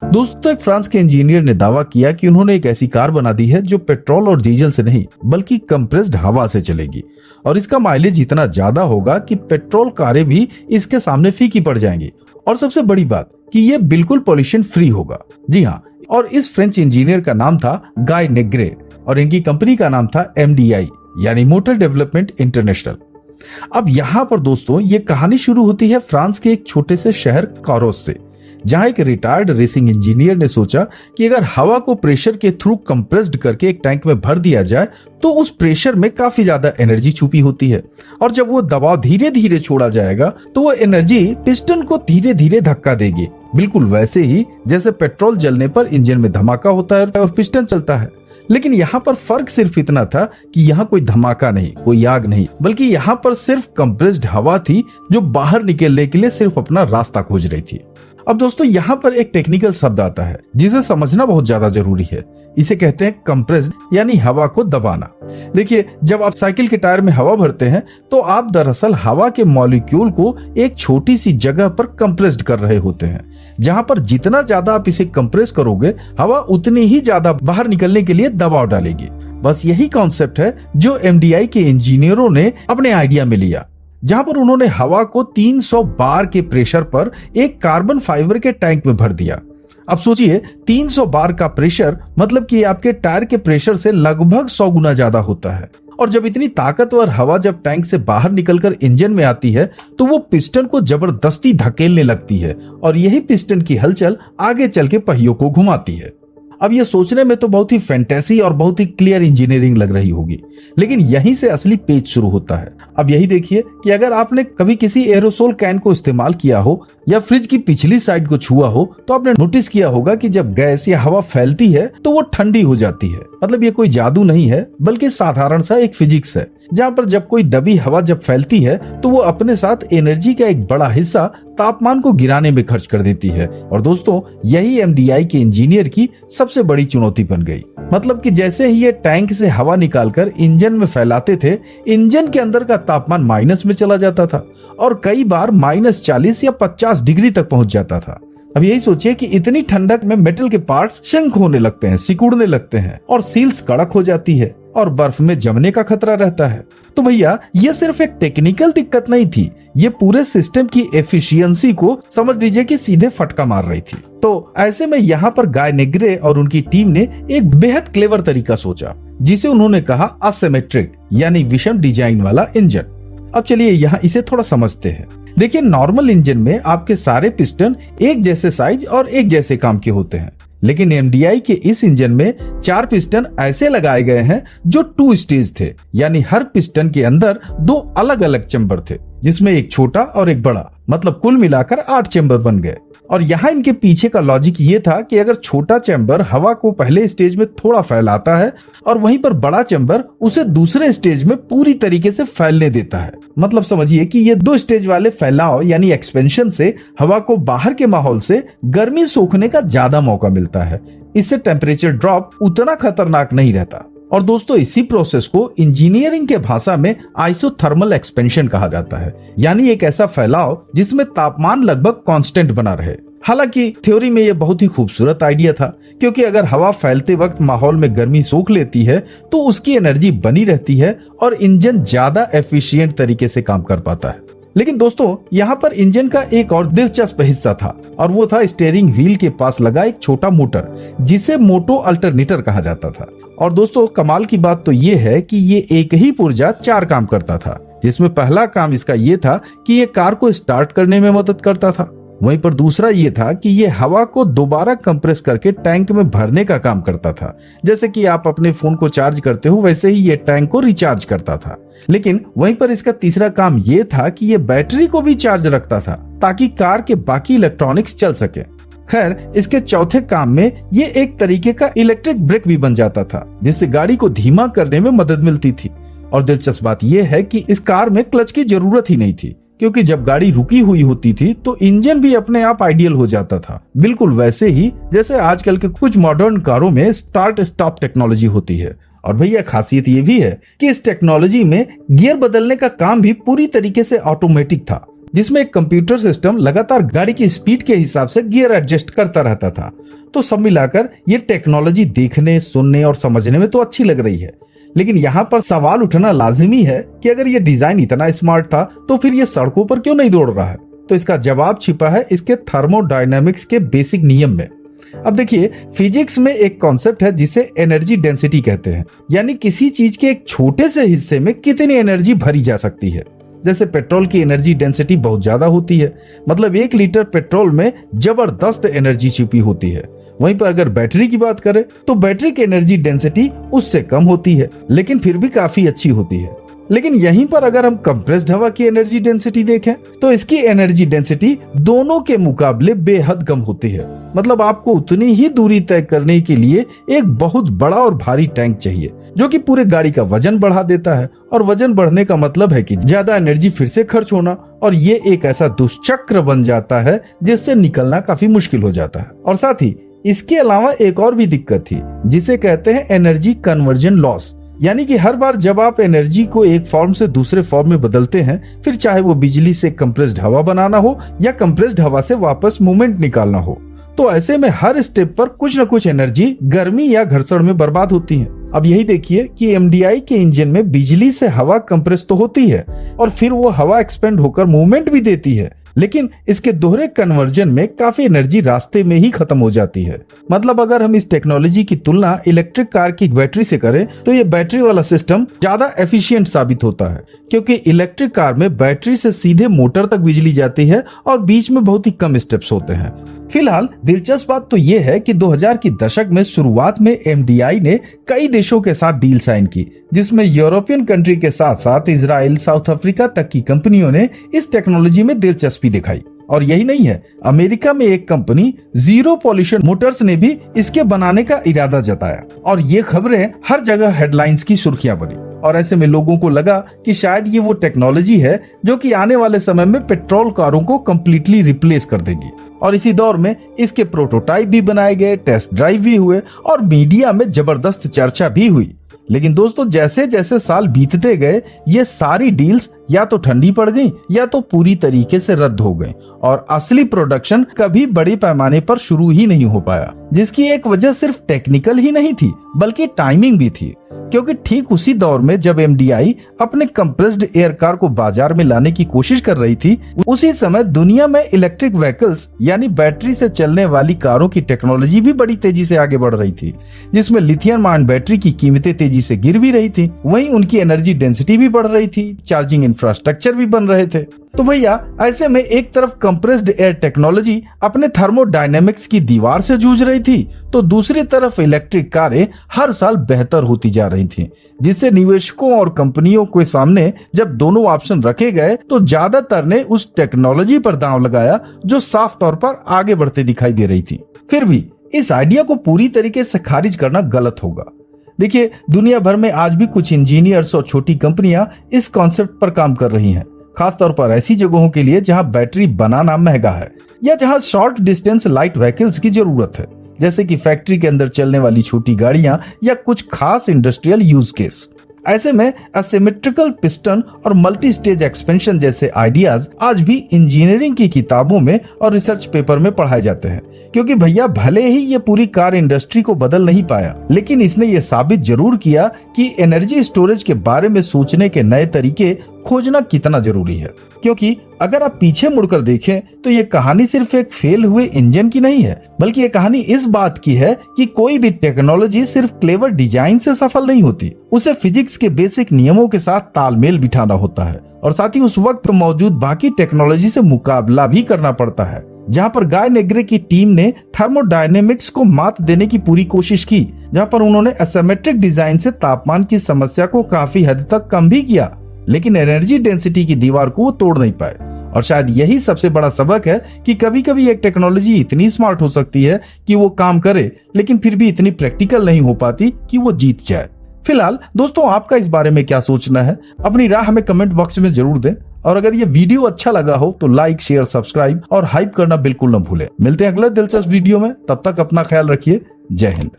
दोस्तों, एक फ्रांस के इंजीनियर ने दावा किया कि उन्होंने एक ऐसी कार बना दी है जो पेट्रोल और डीजल से नहीं बल्कि कंप्रेस्ड हवा से चलेगी और इसका माइलेज इतना ज्यादा होगा कि पेट्रोल कारें भी इसके सामने फीकी पड़ जाएंगी। और सबसे बड़ी बात कि ये बिल्कुल पॉल्यूशन फ्री होगा। जी हाँ, और इस फ्रेंच इंजीनियर का नाम था गाय नेग्रे और इनकी कंपनी का नाम था MDI यानी मोटर डेवलपमेंट इंटरनेशनल। अब यहाँ पर दोस्तों ये कहानी शुरू होती है फ्रांस के एक छोटे से शहर कारोस से, जहां एक रिटायर्ड रेसिंग इंजीनियर ने सोचा कि अगर हवा को प्रेशर के थ्रू कंप्रेस्ड करके एक टैंक में भर दिया जाए तो उस प्रेशर में काफी ज्यादा एनर्जी छुपी होती है और जब वो दबाव धीरे धीरे छोड़ा जाएगा तो वो एनर्जी पिस्टन को धीरे धीरे धक्का देगी, बिल्कुल वैसे ही जैसे पेट्रोल जलने पर इंजन में धमाका होता है और पिस्टन चलता है। लेकिन यहाँ पर फर्क सिर्फ इतना था कि यहाँ कोई धमाका नहीं, कोई आग नहीं, बल्कि यहाँ पर सिर्फ कंप्रेस्ड हवा थी जो बाहर निकलने के लिए सिर्फ अपना रास्ता खोज रही थी। अब दोस्तों यहाँ पर एक टेक्निकल शब्द आता है जिसे समझना बहुत ज्यादा जरूरी है। इसे कहते हैं कंप्रेस्ड यानी हवा को दबाना। देखिए, जब आप साइकिल के टायर में हवा भरते हैं तो आप दरअसल हवा के मॉलिक्यूल को एक छोटी सी जगह पर कंप्रेस्ड कर रहे होते हैं, जहां पर जितना ज्यादा आप इसे कंप्रेस करोगे हवा उतनी ही ज्यादा बाहर निकलने के लिए दबाव डालेगी। बस यही कॉन्सेप्ट है जो MDI के इंजीनियरों ने अपने आइडिया में लिया, जहां पर उन्होंने हवा को 300 बार के प्रेशर पर एक कार्बन फाइबर के टैंक में भर दिया। अब सोचिए 300 बार का प्रेशर मतलब कि आपके टायर के प्रेशर से लगभग 100 गुना ज्यादा होता है। और जब इतनी ताकतवर हवा जब टैंक से बाहर निकलकर इंजन में आती है तो वो पिस्टन को जबरदस्ती धकेलने लगती है और यही पिस्टन की हलचल आगे चल के पहियों को घुमाती है। अब ये सोचने में तो बहुत ही फैंटेसी और बहुत ही क्लियर इंजीनियरिंग लग रही होगी, लेकिन यहीं से असली पेच शुरू होता है। अब यही देखिए कि अगर आपने कभी किसी एरोसोल कैन को इस्तेमाल किया हो या फ्रिज की पिछली साइड को छुआ हो तो आपने नोटिस किया होगा कि जब गैस या हवा फैलती है तो वो ठंडी हो जाती है। मतलब ये कोई जादू नहीं है बल्कि साधारण सा एक फिजिक्स है, जहाँ पर जब कोई दबी हवा जब फैलती है तो वो अपने साथ एनर्जी का एक बड़ा हिस्सा तापमान को गिराने में खर्च कर देती है। और दोस्तों यही MDI के इंजीनियर की सबसे बड़ी चुनौती बन गई। मतलब कि जैसे ही ये टैंक से हवा निकालकर इंजन में फैलाते थे, इंजन के अंदर का तापमान माइनस में चला जाता था और कई बार -40 या 50 डिग्री तक पहुंच जाता था। अब यही सोचिए कि इतनी ठंडक में मेटल के पार्ट्स श्रिंक होने लगते हैं, सिकुड़ने लगते हैं और सील्स कड़क हो जाती है और बर्फ में जमने का खतरा रहता है। तो भैया ये सिर्फ एक टेक्निकल दिक्कत नहीं थी, ये पूरे सिस्टम की एफिशिएंसी को समझ लीजिए कि सीधे फटका मार रही थी। तो ऐसे में यहाँ पर गाय नेग्रे और उनकी टीम ने एक बेहद क्लेवर तरीका सोचा जिसे उन्होंने कहा असिमेट्रिक यानी विषम डिजाइन वाला इंजन। अब चलिए यहाँ इसे थोड़ा समझते हैं। देखिए, नॉर्मल इंजन में आपके सारे पिस्टन एक जैसे साइज और एक जैसे काम के होते हैं, लेकिन MDI के इस इंजन में 4 पिस्टन ऐसे लगाए गए हैं जो 2 स्टेज थे, यानी हर पिस्टन के अंदर 2 अलग अलग चैम्बर थे, जिसमें एक छोटा और एक बड़ा, मतलब कुल मिलाकर 8 चैम्बर बन गए। और यहाँ इनके पीछे का लॉजिक ये था कि अगर छोटा चैम्बर हवा को पहले स्टेज में थोड़ा फैलाता है और वहीं पर बड़ा चैम्बर उसे दूसरे स्टेज में पूरी तरीके से फैलने देता है। मतलब समझिए कि ये 2 स्टेज वाले फैलाव यानी एक्सपेंशन से हवा को बाहर के माहौल से गर्मी सोखने का ज्यादा मौका मिलता है। इससे टेम्परेचर ड्रॉप उतना खतरनाक नहीं रहता। और दोस्तों इसी प्रोसेस को इंजीनियरिंग के भाषा में आइसोथर्मल एक्सपेंशन कहा जाता है, यानी एक ऐसा फैलाव जिसमें तापमान लगभग कांस्टेंट बना रहे। हालांकि थ्योरी में यह बहुत ही खूबसूरत आइडिया था, क्योंकि अगर हवा फैलते वक्त माहौल में गर्मी सोख लेती है तो उसकी एनर्जी बनी रहती है और इंजन ज्यादा एफिशिएंट तरीके से काम कर पाता है। लेकिन दोस्तों यहाँ पर इंजन का एक और दिलचस्प हिस्सा था और वो था स्टीयरिंग व्हील के पास लगा एक छोटा मोटर जिसे मोटो अल्टरनेटर कहा जाता था। और दोस्तों कमाल की बात तो ये है कि ये एक ही पुर्जा 4 काम करता था, जिसमें पहला काम इसका ये था कि ये कार को स्टार्ट करने में मदद करता था। वहीं पर दूसरा ये था कि ये हवा को दोबारा कंप्रेस करके टैंक में भरने का काम करता था। जैसे कि आप अपने फोन को चार्ज करते हो वैसे ही ये टैंक को रिचार्ज करता था। लेकिन वहीं पर इसका तीसरा काम ये था कि ये बैटरी को भी चार्ज रखता था ताकि कार के बाकी इलेक्ट्रॉनिक्स चल सके। खैर, इसके चौथे काम में ये एक तरीके का इलेक्ट्रिक ब्रेक भी बन जाता था, जिससे गाड़ी को धीमा करने में मदद मिलती थी। और दिलचस्प बात यह है कि इस कार में क्लच की जरूरत ही नहीं थी, क्योंकि जब गाड़ी रुकी हुई होती थी तो इंजन भी अपने आप आइडियल हो जाता था, बिल्कुल वैसे ही जैसे आजकल के कुछ मॉडर्न कारों में स्टार्ट स्टॉप टेक्नोलॉजी होती है। और भैया खासियत ये भी है कि इस टेक्नोलॉजी में गियर बदलने का काम भी पूरी तरीके से ऑटोमेटिक था। जिसमें एक कंप्यूटर सिस्टम लगातार गाड़ी की स्पीड के हिसाब से गियर एडजस्ट करता रहता था। तो सब मिलाकर ये टेक्नोलॉजी देखने, सुनने और समझने में तो अच्छी लग रही है, लेकिन यहाँ पर सवाल उठना लाजिमी है कि अगर ये डिजाइन इतना स्मार्ट था तो फिर ये सड़कों पर क्यों नहीं दौड़ रहा है। तो इसका जवाब छिपा है इसके थर्मोडायनामिक्स के बेसिक नियम में। अब देखिए, फिजिक्स में एक कॉन्सेप्ट है जिसे एनर्जी डेंसिटी कहते हैं, यानी किसी चीज के एक छोटे से हिस्से में कितनी एनर्जी भरी जा सकती है। जैसे पेट्रोल की एनर्जी डेंसिटी बहुत ज्यादा होती है, मतलब 1 लीटर पेट्रोल में जबरदस्त एनर्जी छिपी होती है। वहीं पर अगर बैटरी की बात करें तो बैटरी की एनर्जी डेंसिटी उससे कम होती है, लेकिन फिर भी काफी अच्छी होती है। लेकिन यहीं पर अगर हम कंप्रेस्ड हवा की एनर्जी डेंसिटी देखें तो इसकी एनर्जी डेंसिटी दोनों के मुकाबले बेहद कम होती है। मतलब आपको उतनी ही दूरी तय करने के लिए एक बहुत बड़ा और भारी टैंक चाहिए, जो कि पूरे गाड़ी का वजन बढ़ा देता है। और वजन बढ़ने का मतलब है कि ज्यादा एनर्जी फिर से खर्च होना, और ये एक ऐसा दुष्चक्र बन जाता है जिससे निकलना काफी मुश्किल हो जाता है। और साथ ही इसके अलावा एक और भी दिक्कत थी जिसे कहते हैं एनर्जी कन्वर्जन लॉस, यानी कि हर बार जब आप एनर्जी को एक फॉर्म से दूसरे फॉर्म में बदलते हैं, फिर चाहे वो बिजली से कंप्रेस्ड हवा बनाना हो या कंप्रेस्ड हवा से वापस मूवमेंट निकालना हो, तो ऐसे में हर स्टेप पर कुछ न कुछ एनर्जी गर्मी या घर्षण में बर्बाद होती है। अब यही देखिए कि एमडीआई के इंजन में बिजली से हवा कंप्रेस तो होती है और फिर वो हवा एक्सपेंड होकर मूवमेंट भी देती है, लेकिन इसके दोहरे कन्वर्जन में काफी एनर्जी रास्ते में ही खत्म हो जाती है। मतलब अगर हम इस टेक्नोलॉजी की तुलना इलेक्ट्रिक कार की बैटरी से करें तो ये बैटरी वाला सिस्टम ज्यादा एफिशिएंट साबित होता है, क्योंकि इलेक्ट्रिक कार में बैटरी से सीधे मोटर तक बिजली जाती है और बीच में बहुत ही कम स्टेप्स होते हैं। फिलहाल दिलचस्प बात तो ये है कि 2000 की दशक में शुरुआत में एमडीआई ने कई देशों के साथ डील साइन की, जिसमें यूरोपियन कंट्री के साथ साथ इजराइल, साउथ अफ्रीका तक की कंपनियों ने इस टेक्नोलॉजी में दिलचस्पी दिखाई। और यही नहीं है, अमेरिका में एक कंपनी जीरो पॉल्यूशन मोटर्स ने भी इसके बनाने का इरादा जताया और ये खबरें हर जगह हेडलाइंस की सुर्खियां बनी। और ऐसे में लोगों को लगा कि शायद ये वो टेक्नोलॉजी है जो कि आने वाले समय में पेट्रोल कारों को कम्प्लीटली रिप्लेस कर देगी। और इसी दौर में इसके प्रोटोटाइप भी बनाए गए, टेस्ट ड्राइव भी हुए और मीडिया में जबरदस्त चर्चा भी हुई। लेकिन दोस्तों, जैसे जैसे साल बीतते गए ये सारी डील्स या तो ठंडी पड़ गई या तो पूरी तरीके से रद्द हो गई और असली प्रोडक्शन कभी बड़े पैमाने पर शुरू ही नहीं हो पाया, जिसकी एक वजह सिर्फ टेक्निकल ही नहीं थी बल्कि टाइमिंग भी थी। क्योंकि ठीक उसी दौर में जब एमडीआई अपने कंप्रेस्ड एयर कार को बाजार में लाने की कोशिश कर रही थी, उसी समय दुनिया में इलेक्ट्रिक व्हीकल्स यानी बैटरी से चलने वाली कारों की टेक्नोलॉजी भी बड़ी तेजी से आगे बढ़ रही थी, जिसमें लिथियम आयन बैटरी की कीमतें तेजी से गिर भी रही थी, वहीं उनकी एनर्जी डेंसिटी भी बढ़ रही थी, चार्जिंग इंफ्रास्ट्रक्चर भी बन रहे थे। तो भैया ऐसे में एक तरफ कंप्रेस्ड एयर टेक्नोलॉजी अपने थर्मोडायनेमिक्स की दीवार से जूझ रही थी, तो दूसरी तरफ इलेक्ट्रिक कारें हर साल बेहतर होती जा रही थीं, जिससे निवेशकों और कंपनियों के सामने जब दोनों ऑप्शन रखे गए तो ज्यादातर ने उस टेक्नोलॉजी पर दांव लगाया जो साफ तौर पर आगे बढ़ते दिखाई दे रही थी। फिर भी इस आइडिया को पूरी तरीके से खारिज करना गलत होगा। देखिए, दुनिया भर में आज भी कुछ इंजीनियर्स और छोटी कंपनियां इस कॉन्सेप्ट पर काम कर रही हैं, खासतौर पर ऐसी जगहों के लिए जहां बैटरी बनाना महंगा है या जहां शॉर्ट डिस्टेंस लाइट व्हीकल्स की जरूरत है, जैसे कि फैक्ट्री के अंदर चलने वाली छोटी गाड़ियां या कुछ खास इंडस्ट्रियल यूज केस। ऐसे में असिमेट्रिकल पिस्टन और मल्टी स्टेज एक्सपेंशन जैसे आइडियाज आज भी इंजीनियरिंग की किताबों में और रिसर्च पेपर में पढ़ाए जाते हैं, क्योंकि भैया भले ही ये पूरी कार इंडस्ट्री को बदल नहीं पाया, लेकिन इसने ये साबित जरूर किया कि एनर्जी स्टोरेज के बारे में सोचने के नए तरीके खोजना कितना जरूरी है। क्योंकि अगर आप पीछे मुड़कर देखें तो ये कहानी सिर्फ एक फेल हुए इंजन की नहीं है, बल्कि ये कहानी इस बात की है कि कोई भी टेक्नोलॉजी सिर्फ क्लेवर डिजाइन से सफल नहीं होती, उसे फिजिक्स के बेसिक नियमों के साथ तालमेल बिठाना होता है और साथ ही उस वक्त मौजूद बाकी टेक्नोलॉजी से मुकाबला भी करना पड़ता है। जहाँ पर गाय नेग्रे की टीम ने थर्मोडायनेमिक्स को मात देने की पूरी कोशिश की, जहाँ पर उन्होंने एसिमेट्रिक डिजाइन से तापमान की समस्या को काफी हद तक कम भी किया, लेकिन एनर्जी डेंसिटी की दीवार को वो तोड़ नहीं पाए। और शायद यही सबसे बड़ा सबक है कि कभी कभी एक टेक्नोलॉजी इतनी स्मार्ट हो सकती है कि वो काम करे, लेकिन फिर भी इतनी प्रैक्टिकल नहीं हो पाती कि वो जीत जाए। फिलहाल दोस्तों, आपका इस बारे में क्या सोचना है, अपनी राय हमें कमेंट बॉक्स में जरूर दें। और अगर ये वीडियो अच्छा लगा हो तो लाइक, शेयर, सब्सक्राइब और हाइप करना बिल्कुल न भूलें। मिलते हैं अगले दिलचस्प वीडियो में, तब तक अपना ख्याल रखिए। जय हिंद।